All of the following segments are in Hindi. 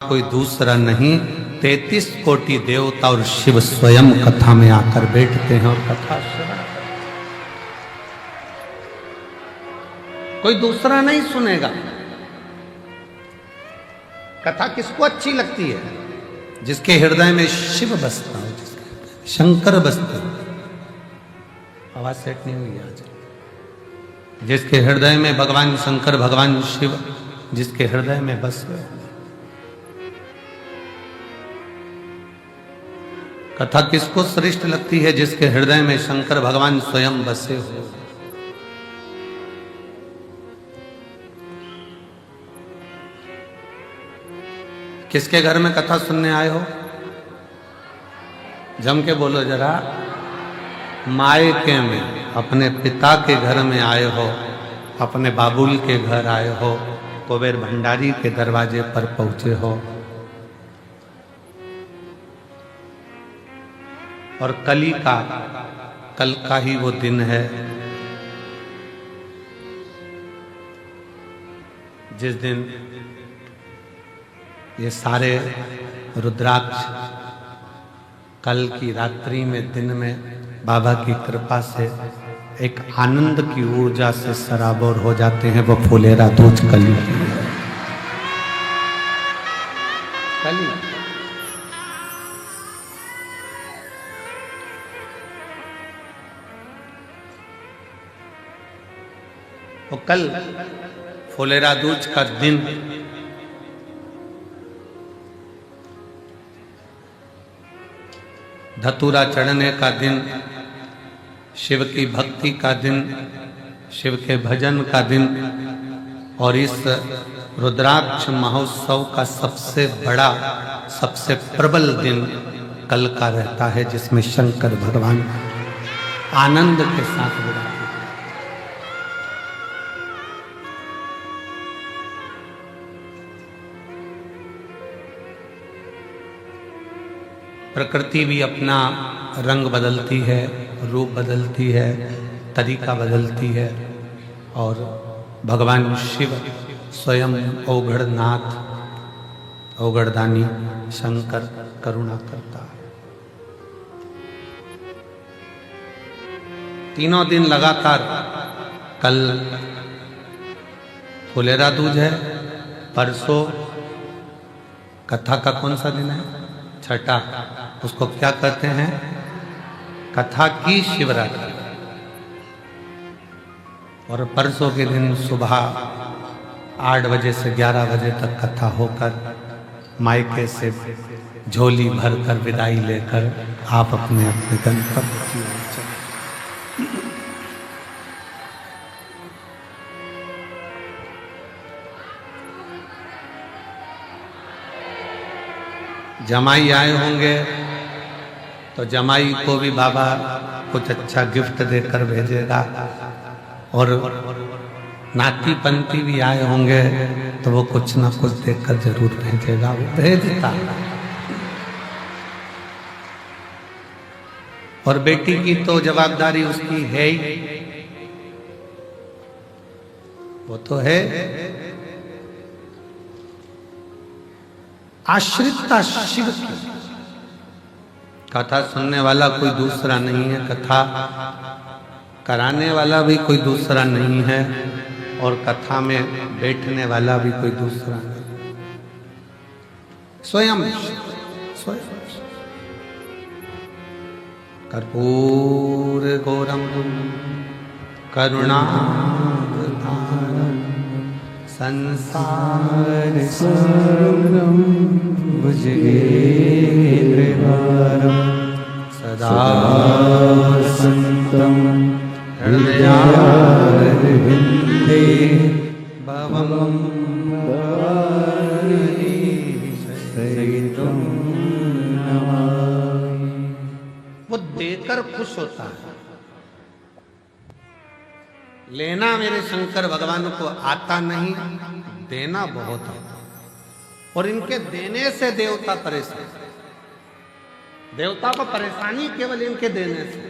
कोई दूसरा नहीं, 33 कोटि देवता और शिव स्वयं कथा में आकर बैठते हैं और कथा श्रवण करते हैं। कोई दूसरा नहीं सुनेगा। कथा किसको अच्छी लगती है? जिसके हृदय में शिव बसता हो, जिसके शंकर बसते हो। आवाज सेट नहीं हुई आज। जिसके हृदय में भगवान शंकर, भगवान शिव जिसके हृदय में बसे हो। कथा किसको श्रेष्ठ लगती है? जिसके हृदय में शंकर भगवान स्वयं बसे हो। किसके घर में कथा सुनने आए हो? जम के बोलो जरा। मायके में, अपने पिता के घर में आए हो, अपने बाबुल के घर आए हो, कुबेर भंडारी के दरवाजे पर पहुंचे हो। और कल का ही वो दिन है जिस दिन ये सारे रुद्राक्ष कल की रात्रि में, दिन में बाबा की कृपा से एक आनंद की ऊर्जा से सराबोर हो जाते हैं। वो फुलेरा दूज कली की है। कली वो कल फुलेरा दूज का दिन धतूरा चढ़ने का दिन, शिव की भक्ति का दिन, शिव के भजन का दिन। और इस रुद्राक्ष महोत्सव का सबसे बड़ा, सबसे प्रबल दिन कल का रहता है, जिसमें शंकर भगवान आनंद के साथ विराजमान। प्रकृति भी अपना रंग बदलती है, रूप बदलती है, तरीका बदलती है। और भगवान शिव स्वयं औघड़नाथ, औघड़दानी शंकर करुणा करता है। तीनों दिन लगातार, कल फुलेरा दूज है, परसों कथा का कौन सा दिन है? छठा। उसको क्या कहते हैं? कथा की शिवरात्रि। और परसों के दिन सुबह 8 बजे से 11 बजे तक कथा होकर मायके से झोली भरकर विदाई लेकर आप अपने अपने गंतव्य की ओर चले। जमाई आए होंगे तो जमाई को भी बाबा कुछ अच्छा गिफ्ट देकर भेजेगा। और नाती पंती भी आए होंगे तो वो कुछ ना कुछ देकर जरूर भेजेगा। वो भेजता। और बेटी की तो जवाबदारी उसकी है ही, वो तो है। आश्रितता शिव की। कथा सुनने वाला कोई दूसरा नहीं है, कथा कराने वाला भी कोई दूसरा नहीं है, और कथा में बैठने वाला भी कोई दूसरा नहीं। स्वयं कर्पूर गौरम करुणावतारम संसार सारम भुजगेन्द्रहारम सदा संतं हृदयारविन्दे भवं भवानी सहितं नमामि। वो देकर खुश होता है। लेना मेरे शंकर भगवान को आता नहीं, देना बहुत आता। और इनके देने से देवता परेशान। देवता को परेशानी केवल इनके देने से।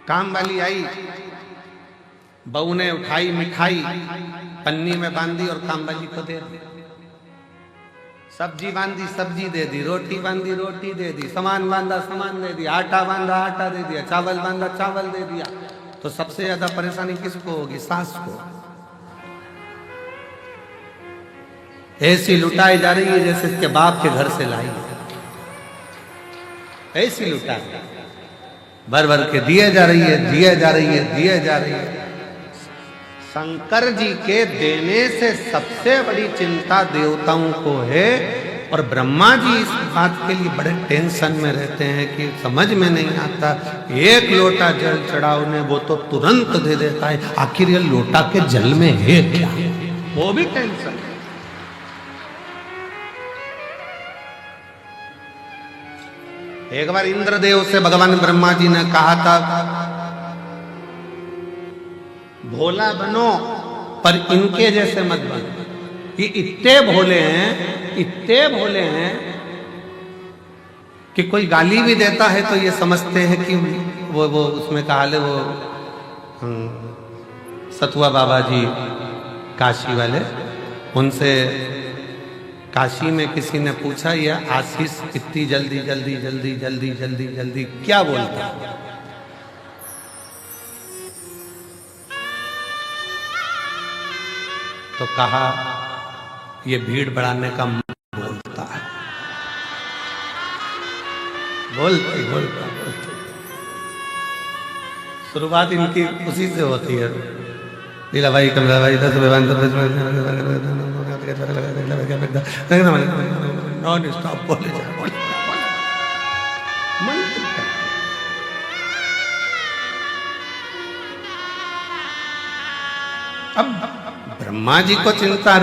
काम वाली आई, बहू ने उठाई मिठाई, पन्नी में बांधी और काम वाली को दे दी। सब्जी बांधी, सब्जी दे दी, रोटी बांधी, रोटी दे दी, सामान बांधा, सामान दे दिया, आटा बांधा, आटा दे दिया, चावल बांधा, चावल दे दिया। तो सबसे ज्यादा परेशानी किसको होगी? सास को। ऐसी लुटाई जा रही है जैसे इसके बाप के घर से लाई, ऐसी लुटाई भर भर के दिए जा रही है, दिए जा रही है, दिए जा रही है। शंकर जी के देने से सबसे बड़ी चिंता देवताओं को है, और ब्रह्मा जी इस बात के लिए बड़े टेंशन में रहते हैं कि समझ में नहीं आता। एक लोटा जल चढ़ाओ वो तो तुरंत दे देता है, आखिर ये लोटा के जल में है क्या, वो भी टेंशन है। एक बार इंद्रदेव से भगवान ब्रह्मा जी ने कहा था, भोला बनो पर इनके जैसे मत बनो। ये इतने भोले हैं, इतने भोले हैं कि कोई गाली भी देता है तो ये समझते हैं कि वो उसमें कहा ले वो सतुआ बाबा जी काशी वाले, उनसे काशी में किसी ने पूछा, यह आशीष इतनी जल्दी जल्दी जल्दी जल्दी जल्दी जल्दी क्या बोलता है? तो कहा ये भीड़ बढ़ाने का बोलता है, बोलते बोलता बोलते। शुरुआत इनकी उसी से होती है। लीला भाई, कमला भाई, नॉन स्टॉप बोले जा, अब ब्रह्मा जी को चिंता रही।